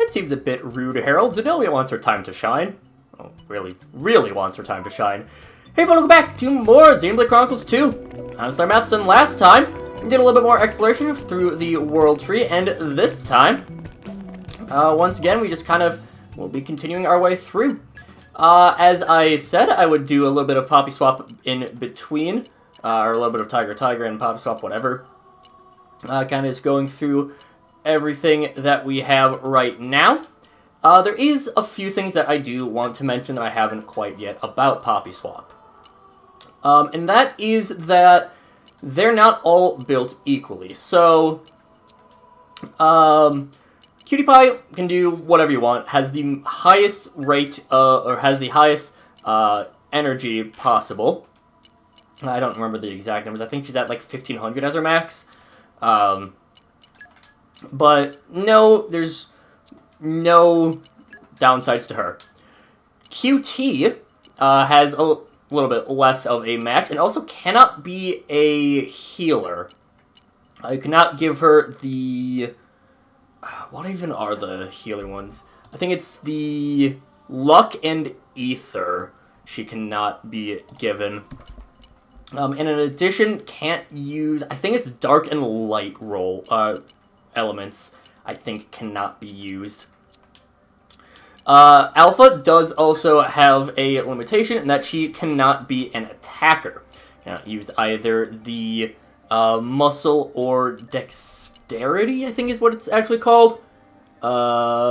It seems a bit rude, Harold. Zenobia wants her time to shine. Oh, really, really wants her time to shine. Hey, welcome back to more Xenoblade Chronicles 2. I'm SlayerMathis, and last time we did a little bit more exploration through the world tree, and this time, once again, we just kind of will be continuing our way through. As I said, I would do a little bit of Poppy Swap in between, or a little bit of Tiger and Poppy Swap, whatever. Kind of just going through everything that we have right now. There is a few things that I do want to mention that I haven't quite yet about Poppy Swap. And that is that they're not all built equally. So, Cutie Pie can do whatever you want, has the highest rate, or has the highest energy possible. I don't remember the exact numbers. I think she's at like 1500 as her max. But no, there's no downsides to her. QT has a little bit less of a max, and also cannot be a healer. I cannot give her the... What even are the healer ones? I think it's the Luck and Ether she cannot be given. And in addition, can't use... I think it's Dark and Light elements, I think, cannot be used. Alpha does also have a limitation in that she cannot be an attacker. Cannot use either the muscle or dexterity, I think is what it's actually called.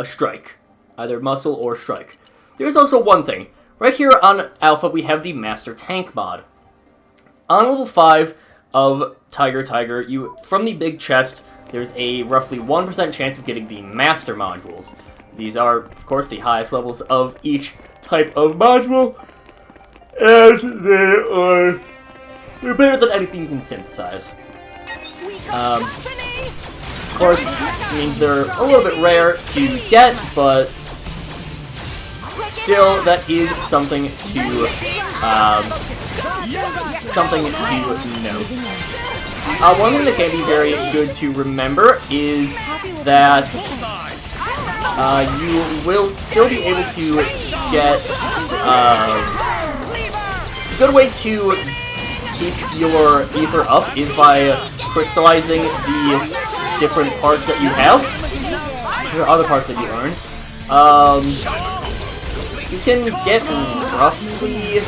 Strike. Either muscle or strike. There's also one thing. Right here on Alpha, we have the Master Tank mod. On level 5 of Tiger, from the big chest, there's a roughly 1% chance of getting the Master modules. These are, of course, the highest levels of each type of module, and they're better than anything you can synthesize. Of course, it means they're a little bit rare to get, but still, that is something to note. One thing that can be very good to remember is that you will still be able to get a good way to keep your ether up is by crystallizing the different parts that you have. There are other parts that you earn. You can get roughly,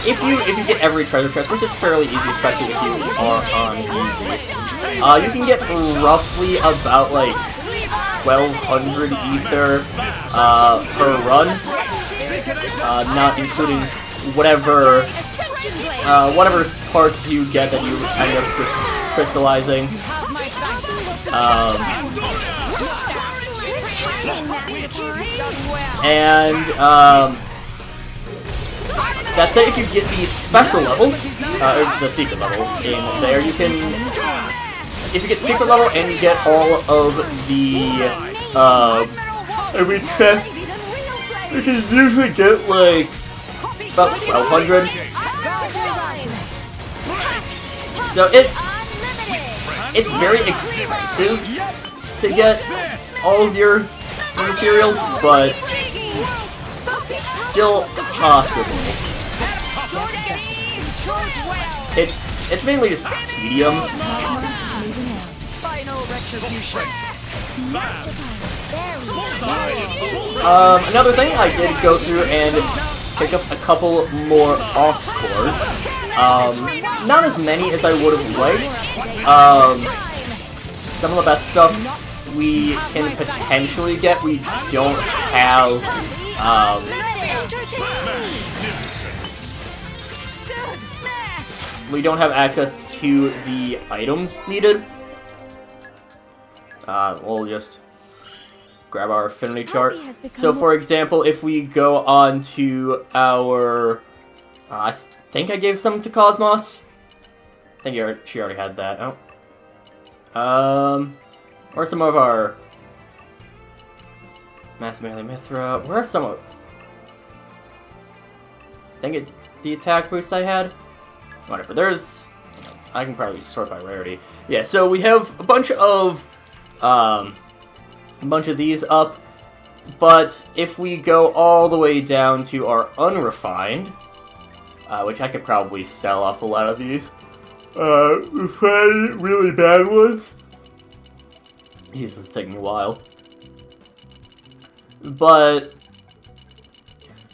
if you get every treasure chest, which is fairly easy, especially if you are on easy, you can get roughly about like 1200 ether per run, not including whatever parts you get that you end up crystallizing. That's it. If you get the special level, or the secret level in there, you can... If you get secret level and you get all of the, every chest, you can usually get, like, about 1200. So it's very expensive to get all of your materials, but still possible. It's mainly just tedium. Another thing, I did go through and pick up a couple more aux cores. Not as many as I would have liked. Some of the best stuff we can potentially get, we don't have, we don't have access to the items needed. We'll just grab our affinity chart. So, for example, if we go on to our... I think I gave some to Cosmos. I think she already had that. Oh. Where's some of our... Massive Melee Mithra? Where are some of... I think the attack boosts I had? Whatever, there's... I can probably sort by rarity. Yeah, so we have a bunch of these up. But if we go all the way down to our unrefined, which I could probably sell off a lot of these, refined really bad ones. Jesus, it's taking a while. But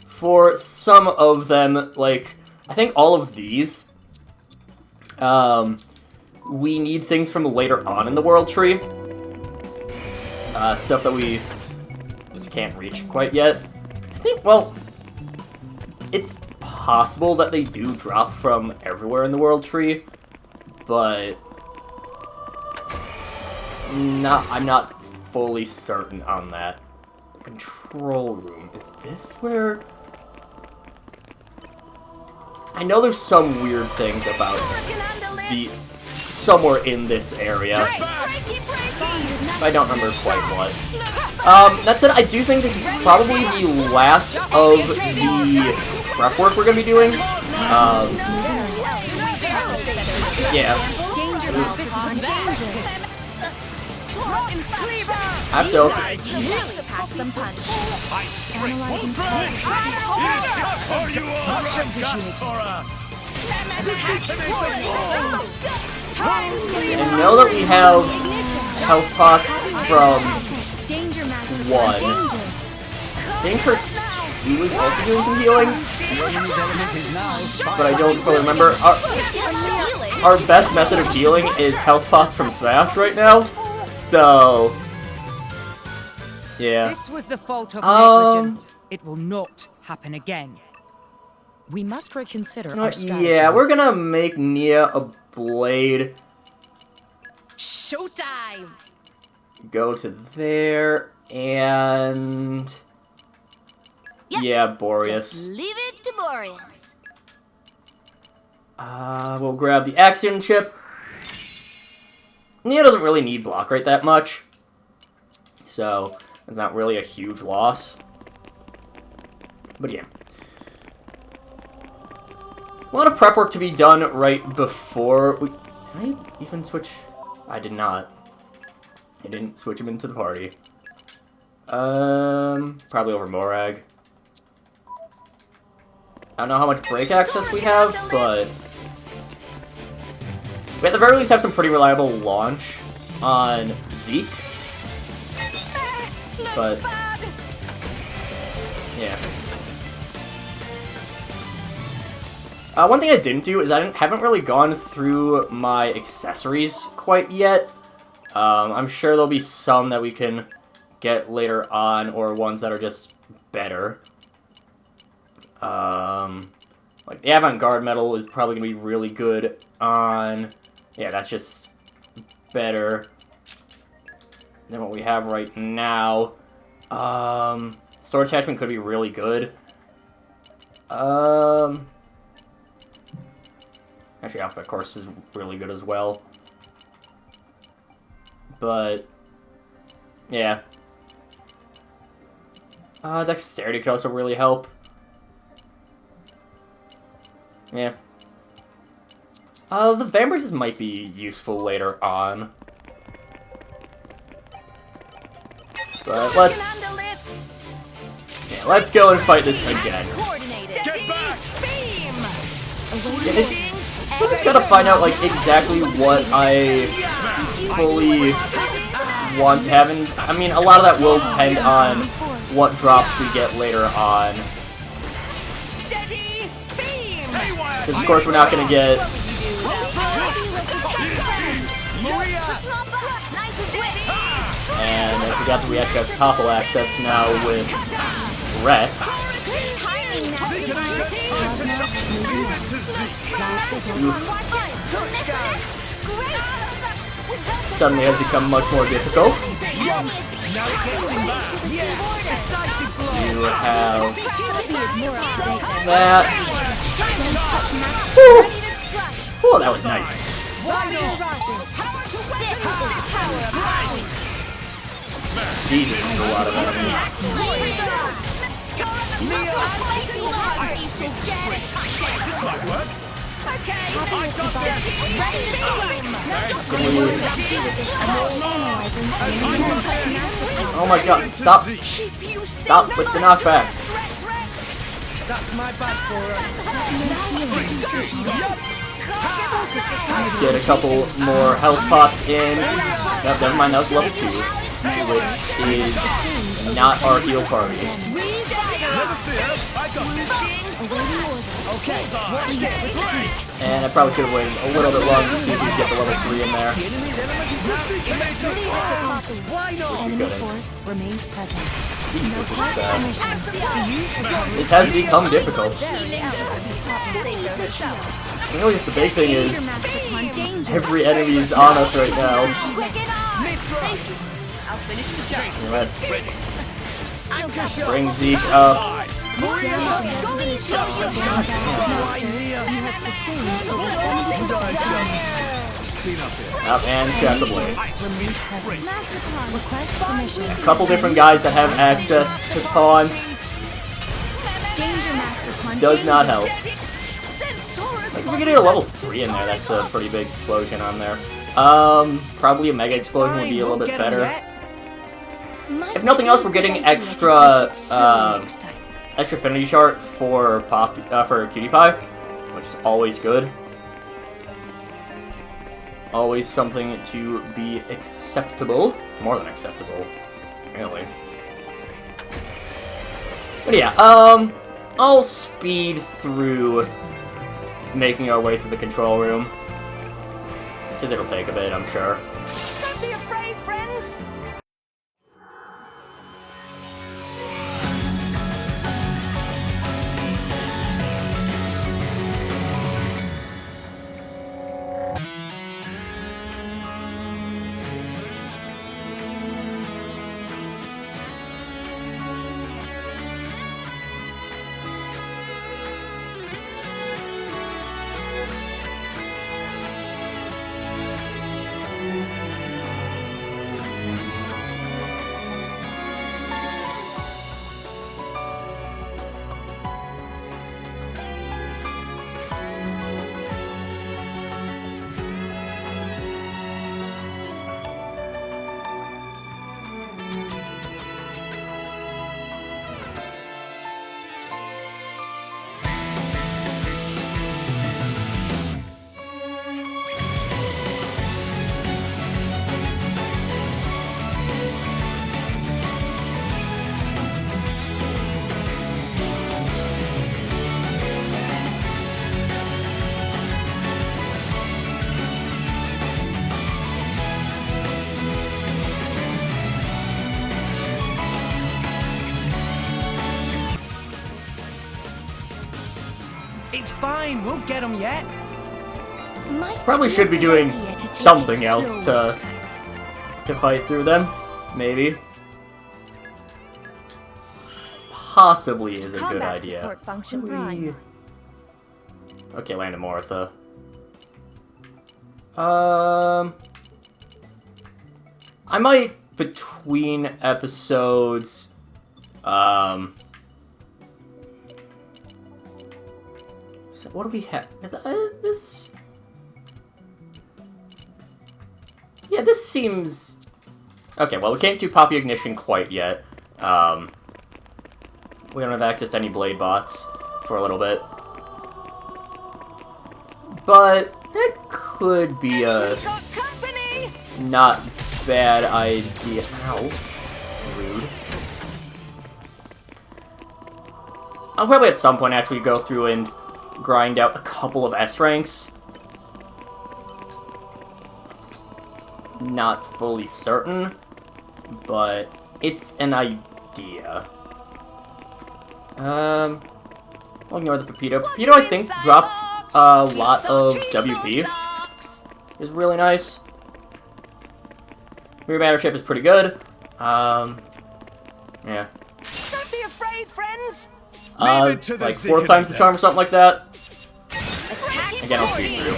for some of them, like, I think all of these, we need things from later on in the world tree. Stuff that we just can't reach quite yet. I think, well, it's possible that they do drop from everywhere in the world tree, but I'm not fully certain on that. Control room. Is this where... I know there's some weird things about the... somewhere in this area. I don't remember quite what. That said, I do think this is probably the last of the prep work we're going to be doing. Yeah. I have to also... And know that we have health pots from 1. I think her 2 is also doing some healing, but I don't fully remember. Our best method of healing is health pots from Smash right now, so yeah. This was the fault of negligence. It will not happen again. We must reconsider our strategy. Yeah, we're gonna make Nia a blade. Showtime! Go to there, and... Yep. Yeah, Boreas. Just leave it to Boreas. We'll grab the Axion chip. Nia doesn't really need block rate that much, so it's not really a huge loss. But yeah. A lot of prep work to be done right before we... Did I even switch? I did not. I didn't switch him into the party. Probably over Morag. I don't know how much break access we have, but... we at the very least have some pretty reliable launch on Zeke. But... yeah. One thing I didn't do is I haven't really gone through my accessories quite yet. I'm sure there'll be some that we can get later on, or ones that are just better. Like the Avant-Garde medal is probably going to be really good on... yeah, that's just better than what we have right now. Sword attachment could be really good. Actually, Alphabet Course is really good as well. But, yeah. Dexterity could also really help. Yeah. The Vambraces might be useful later on. But let's go and fight this again. Get back! I just gotta find out, like, exactly what I fully want to have. And, I mean, a lot of that will depend on what drops we get later on. Because, of course, we're not gonna get... and I forgot that we actually have topple access now with Rex. Suddenly has become much more difficult. You have that. Oh, that was nice. Jesus, a lot of enemies. This might work. Okay, Oh my god, stop! Stop with the knockbacks! That's my bad for Let's get a couple more health pots in. Nope, never mind, that was level 2, which is not our heal party. And I probably could have waited a little bit longer to see if we could get the level 3 in there. Enemy force remains present. Jesus, this has become difficult. Really, the big thing is every enemy is on us right now. Let's bring Zeke up. Up and check the blade. A couple different guys that have access to taunt. Does not help. Like, if we could get a level 3 in there, that's a pretty big explosion on there. Probably a mega explosion would be a little bit better. If nothing else, we're getting extra, extra affinity chart for Cutie Pie, which is always good. Always something to be acceptable. More than acceptable, really. But yeah, I'll speed through making our way through the control room. Because it'll take a bit, I'm sure. Don't be afraid, friends. It's fine, we'll get them yet. Probably should be doing something else to fight through them. Maybe. Possibly is a good idea. Function prime. Okay, land in Martha. I might, between episodes, so what do we have? Is this? Yeah, this seems... Okay, well, we can't do Poppy Ignition quite yet. We don't have access to any blade bots for a little bit. But it could be a not bad idea. Ouch. Rude. I'll probably at some point actually go through and grind out a couple of S ranks. Not fully certain, but it's an idea. I'll ignore the Pepito. Pepito, I think, dropped a lot of WP. Is really nice. Rear battleship is pretty good. Yeah. Don't be afraid, friends. Like 4 times the charm or something like that. Again, I'll speed through.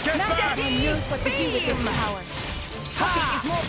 Nobody knows what to do with this power. Poppy is more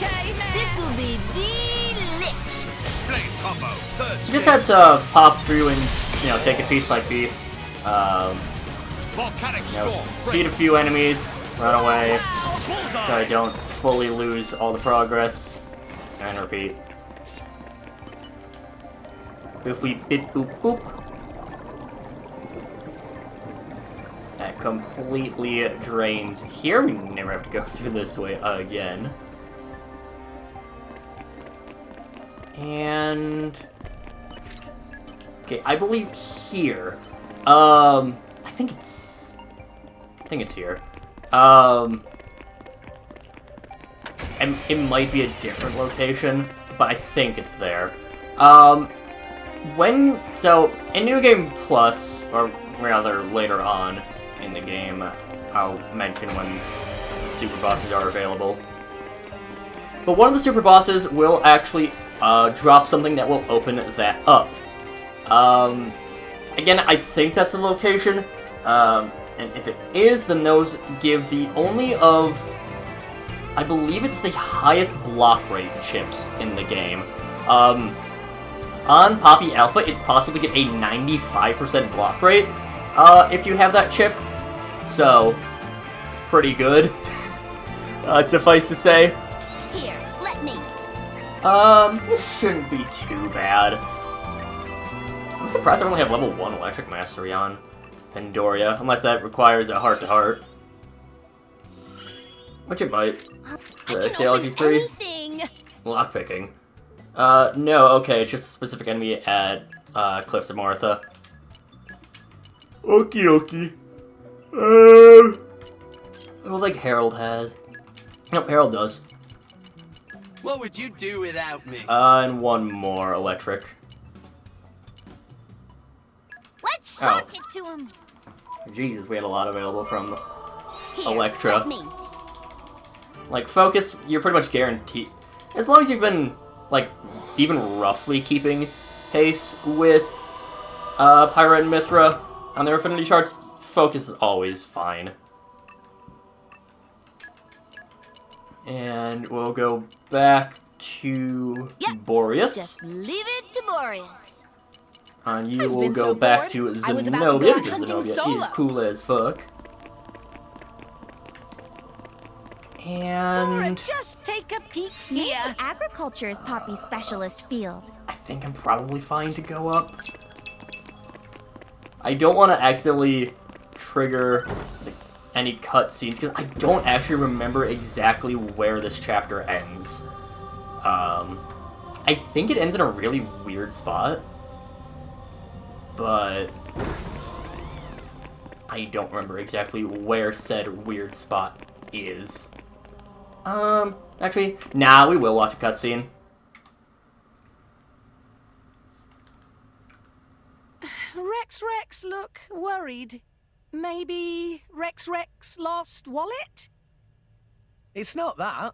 Okay, man. This will be delish. Blade combo. Third You just had to pop through and, you know, take it piece by piece. volcanic You know, storm. feed a few enemies, run away, Bullseye. so I don't fully lose all the progress. And repeat. Boofy bit boop boop. That completely drains. Here we never have to go through this way again. And okay, I believe here. I think it's here. And it might be a different location, but I think it's there. So in New Game Plus, or rather later on in the game, I'll mention when the super bosses are available. But one of the super bosses will actually drop something that will open that up. Again, I think that's the location. And if it is, then those give the only of, I believe it's the highest block rate chips in the game. On Poppy Alpha, it's possible to get a 95% block rate if you have that chip. So, it's pretty good. Suffice to say. Here, let me. This shouldn't be too bad. I'm surprised I only have level 1 Electric Mastery on Pandoria, unless that requires a heart-to-heart. Which it might. Theology 3? Lockpicking. No, okay, it's just a specific enemy at, Cliffs of Martha. Okie dokie. Well, like Harold has. Nope, Harold does. What would you do without me? And one more electric. Let's Ow. sock it to him. Jesus, we had a lot available from Here, Electra. let me. Like, Focus, you're pretty much guaranteed. As long as you've been, like, even roughly keeping pace with Pyra and Mithra on their affinity charts, Focus is always fine. And we'll go back to Yep. Boreas. Just leave it to Boreas. And you I've will been go so back bored. to I was about to Zenobia, go out because hunting Zenobia solo. is cool as fuck. Dora, And just take a peek Maybe here. agriculture is Poppy's specialist field. I think I'm probably fine to go up. I don't want to accidentally trigger like, any cutscenes, because I don't actually remember exactly where this chapter ends. I think it ends in a really weird spot, but I don't remember exactly where said weird spot is. Actually, nah, we will watch a cutscene. Rex look worried. Maybe Rex lost wallet? It's not that.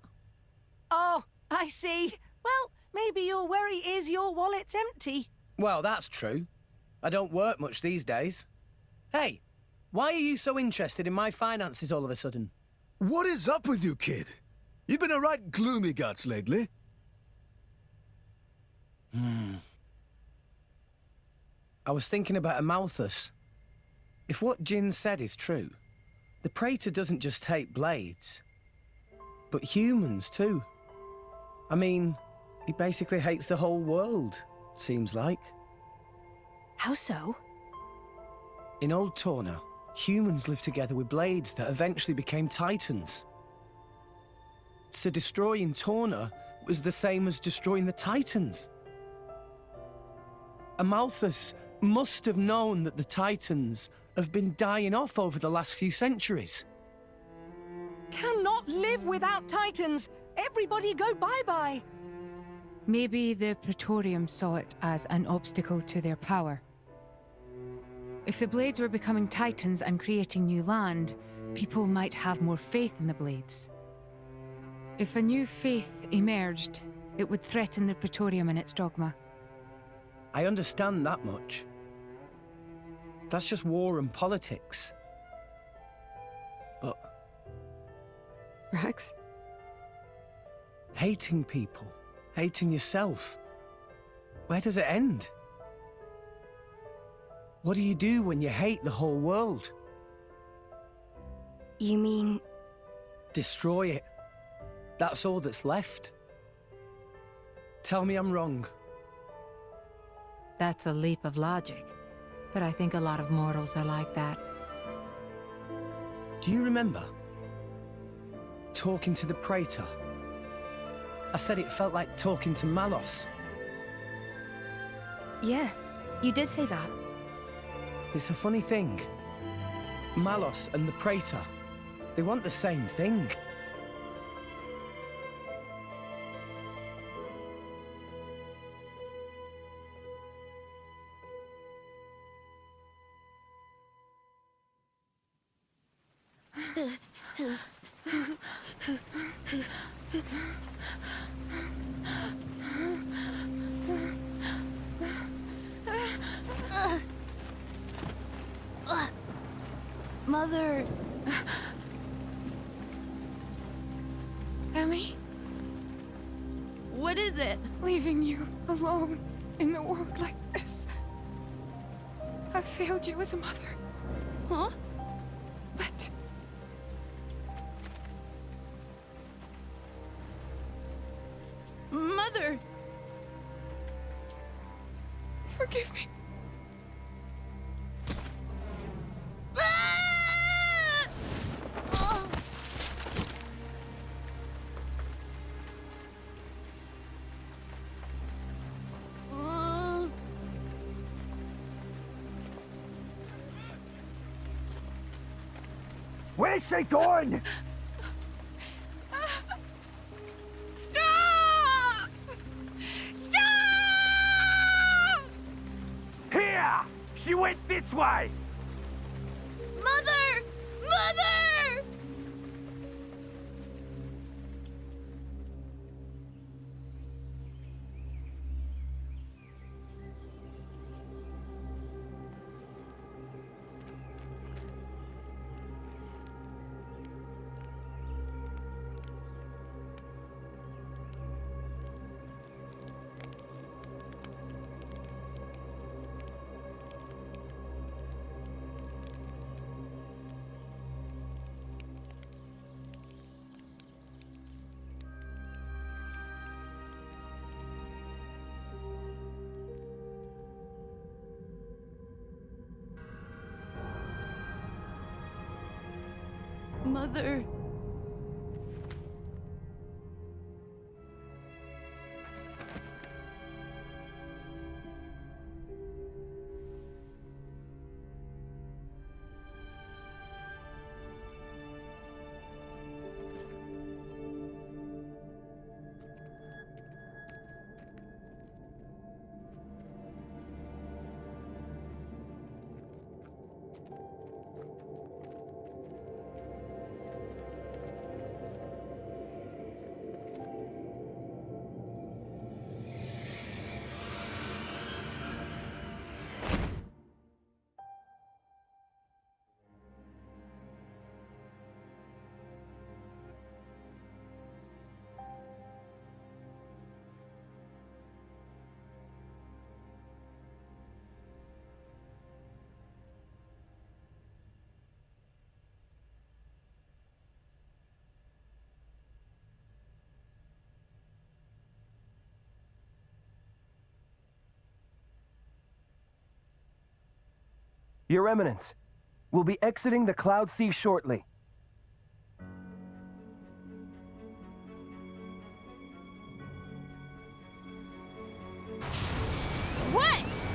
Oh, I see. Well, maybe your worry is your wallet's empty. Well, that's true. I don't work much these days. Hey, why are you so interested in my finances all of a sudden? What is up with you, kid? You've been a right gloomy guts lately. I was thinking about Amalthus. If what Jin said is true, the Praetor doesn't just hate blades, but humans too. I mean, he basically hates the whole world, seems like. How so? In Old Torna, humans lived together with blades that eventually became titans. So destroying Torna was the same as destroying the titans. Amalthus must have known that the titans have been dying off over the last few centuries. Cannot live without titans. Everybody go bye-bye. Maybe the Praetorium saw it as an obstacle to their power. If the Blades were becoming titans and creating new land, people might have more faith in the Blades. If a new faith emerged, it would threaten the Praetorium and its dogma. I understand that much. That's just war and politics. But Rex? Hating people, hating yourself. Where does it end? What do you do when you hate the whole world? You mean... Destroy it. That's all that's left. Tell me I'm wrong. That's a leap of logic. But I think a lot of mortals are like that. Do you remember? Talking to the Praetor. I said it felt like talking to Malos. Yeah, you did say that. It's a funny thing. Malos and the Praetor, they want the same thing. Mother... Ellie, What is it? leaving you alone in the world like this. I failed you as a mother, Huh? but Mother! forgive me. Where's she going? Stop! Stop! Here! She went this way! Mother! Mother! Mother... Your Eminence, we'll be exiting the Cloud Sea shortly. What?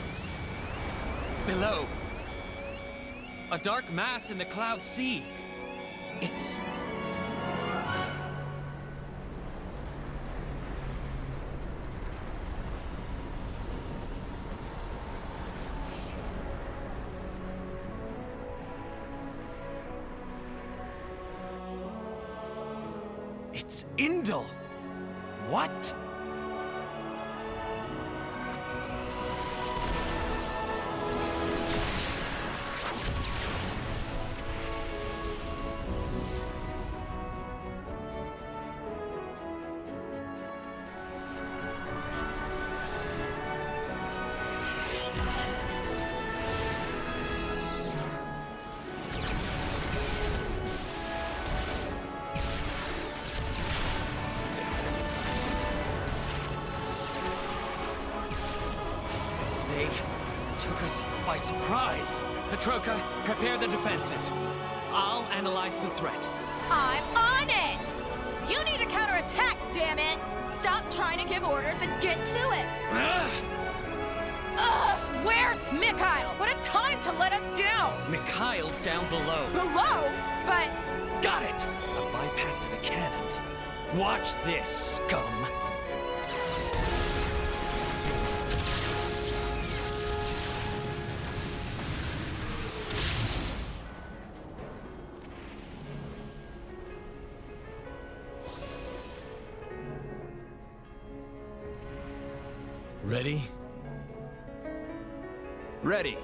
Below. A dark mass in the Cloud Sea. It's... It's Indol. What? took us by surprise. Petroka, prepare the defenses. I'll analyze the threat. I'm on it! You need to counterattack, damn it! Stop trying to give orders and get to it! Ugh! Where's Mikhail? What a time to let us down! Mikhail's down below. Below? But... Got it! A bypass to the cannons. Watch this, scum! Ready? Ready.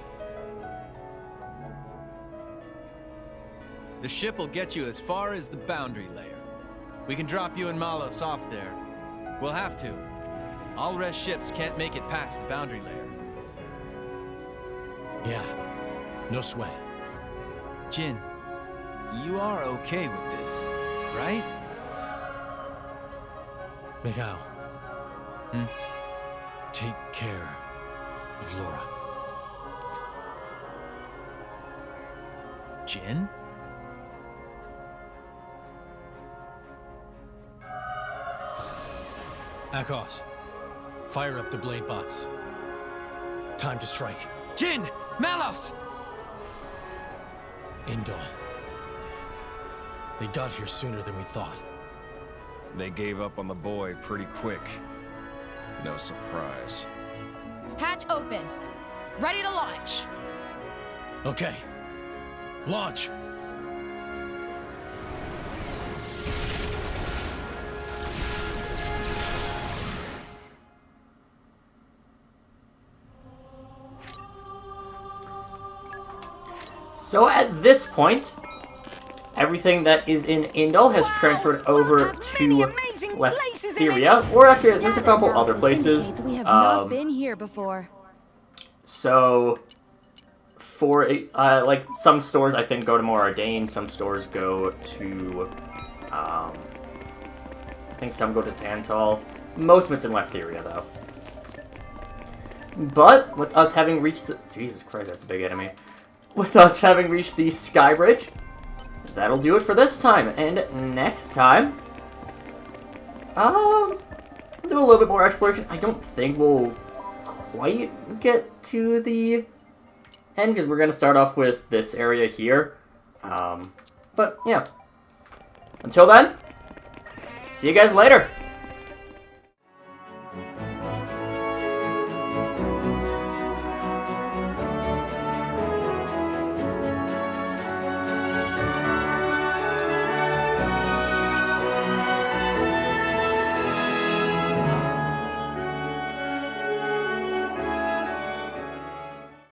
The ship will get you as far as the boundary layer. We can drop you and Malos off there. We'll have to. All rest ships can't make it past the boundary layer. Yeah. No sweat. Jin, you are okay with this, right? Mikhail. Hmm? Take care of Laura. Jin? Akos, fire up the blade bots. Time to strike. Jin! Malos! Indol. They got here sooner than we thought. They gave up on the boy pretty quick. No surprise. Hatch open. Ready to launch. Okay. Launch! So at this point, everything that is in Indol has transferred over to Letheria, or actually there's a couple other places. We have not been here before. So, for like some stores, I think go to Moradane. Some stores go to, I think some go to Tantal. Most of it's in Letheria, though. But with us having reached the Jesus Christ, that's a big enemy. With us having reached the Sky Bridge, that'll do it for this time. And next time, we'll do a little bit more exploration. I don't think we'll quite get to the end, because we're going to start off with this area here. But, yeah. Until then, see you guys later.